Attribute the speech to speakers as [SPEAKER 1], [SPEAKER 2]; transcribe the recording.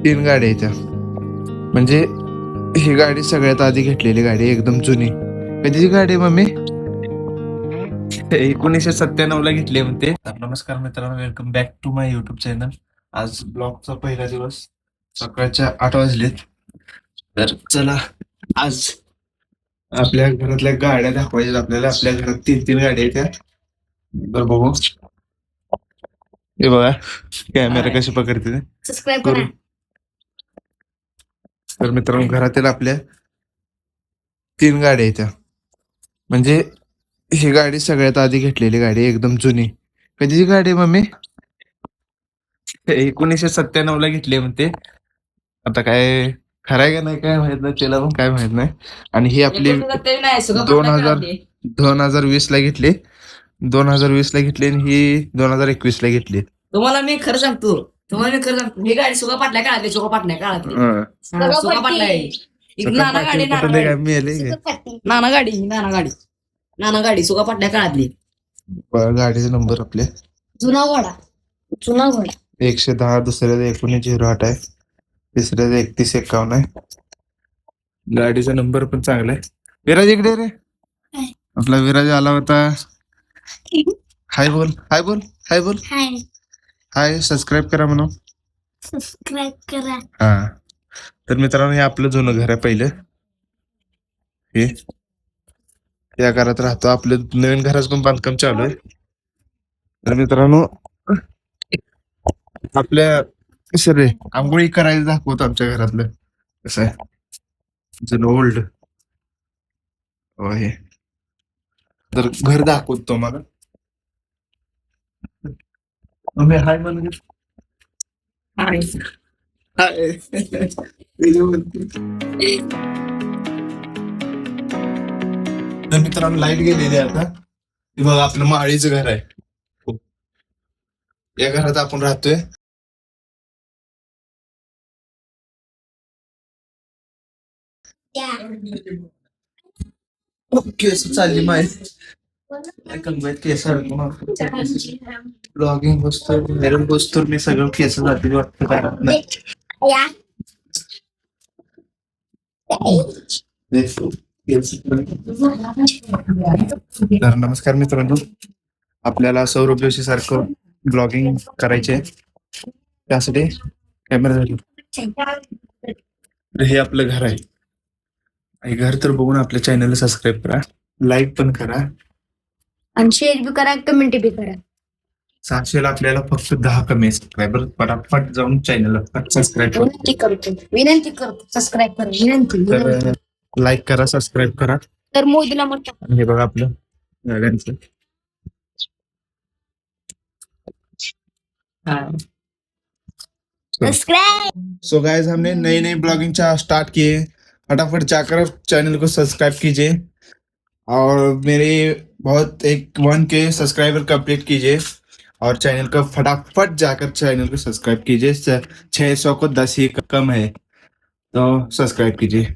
[SPEAKER 1] तीन गाड्या आहेत त्या. म्हणजे ही गाडी सगळ्यात आधी घेतलेली गाडी आहे, एकदम जुनी. कधीची गाडी आहे मम्मी? 1997 ला घेतली आहे म्हणते. तर नमस्कार मित्रांनो, welcome back to my YouTube channel. आज ब्लॉगचा पहिला दिवस, सकाळच्या 8 वाजलेत. तर चला आज आपल्या घरातल्या गाड्या दाखवायच्या आपल्याला. आपल्या घरात तीन गाड्या आहेत त्या. तर बघू, हे बघा कॅमेरा कशी पकडते ते.
[SPEAKER 2] सबस्क्राईब
[SPEAKER 1] करू.
[SPEAKER 2] करा.
[SPEAKER 1] तर मित्रांनो, घरातील आपल्या तीन गाड्या आहेत त्या. म्हणजे ही गाडी सगळ्यात आधी घेतलेली गाडी आहे, एकदम जुनी. कधीची गाडी आहे मम्मी? 1997 ला घेतली आहे म्हणते. आता काय खरं आहे का नाही काय माहित नाही, त्याला पण काय माहित नाही. आणि ही आपली 2020 ला घेतली, 2020 ला घेतली आणि ही 2021 ला घेतली.
[SPEAKER 2] तुम्हाला मी खरं सांगतो, ही गाडी सुगा पाटल्या काळातली, सुगा पाटल्या काळातली.
[SPEAKER 1] हं.
[SPEAKER 2] सुगा पाटल्या आहे. एक नाना गाडी, नाना
[SPEAKER 1] कुठं काय
[SPEAKER 2] गाडी,
[SPEAKER 1] मिळाली काय?
[SPEAKER 2] नाना गाडी सुगा पाटल्या काळातली.
[SPEAKER 1] बघा गाडीचा नंबर आपल्या
[SPEAKER 2] जुना घोडा
[SPEAKER 1] 110, दुसऱ्याचा 1908 आहे, तिसऱ्याचा 3151 आहे. गाडीचा नंबर पण चांगला आहे. विराज इकडे रे. आपला विराज आला होता. हाय बोल, हाय बोल, हाय बोल, हाय. सबस्क्राईब करा म्हणून.
[SPEAKER 2] सबस्क्राईब करा.
[SPEAKER 1] हा. तर मित्रांनो, हे आपलं जुनं घर आहे पहिलं. हे या घरात राहतो. आपलं नवीन घराचं पण बांधकाम चालू आहे. तर मित्रांनो, आपल्या कसं रे आंघोळी करायला दाखवतो आमच्या घरातलं कसं आहे, जुनं ओल्ड हे. तर घर दाखवतो मला. मम्मी हाय म्हणून. हाय हाय. तर मित्रांनो, लाईट गेलेली आहे आता. हे बघा आपलं माळीचं घर आहे. या घरात आपण राहतोय. केस चालली माहिती केस ब्लॉगिंग बसतो मी सगळं केस जातील वाटतं घरात नाही. तर नमस्कार मित्रांनो, आपल्याला सौरभ जोशी सारखं ब्लॉगिंग करायचे, त्यासाठी कॅमेरा झाली. हे आपलं घर आहे. हे घर तर बघून आपल्या चॅनलला सबस्क्राईब करा, लाईक पण करा
[SPEAKER 2] आणि शेअर बी करा, कमेंट बी करा.
[SPEAKER 1] 700 ला आपल्याला फक्त 10 कमी सबस्क्रायबर. पटापट जाऊन चॅनलला सबस्क्राईब करा.
[SPEAKER 2] विनंती करतो सबस्क्राईब करा. विनंती.
[SPEAKER 1] तर लाईक करा, सबस्क्राईब करा.
[SPEAKER 2] तर मोदीला म्हणतो.
[SPEAKER 1] आणि हे बघा आपलं गाड्यांचं.
[SPEAKER 2] सब्सक्राइब।
[SPEAKER 1] सो गाइस, हमने नई नई ब्लॉगिंग स्टार्ट किए. फटाफट जाकर चैनल को सब्सक्राइब कीजिए और मेरे बहुत 1K सब्सक्राइबर कंप्लीट कीजिए और चैनल को फटाफट जाकर चैनल को सब्सक्राइब कीजिए. 600 को 10 ही कम है, तो सब्सक्राइब कीजिए.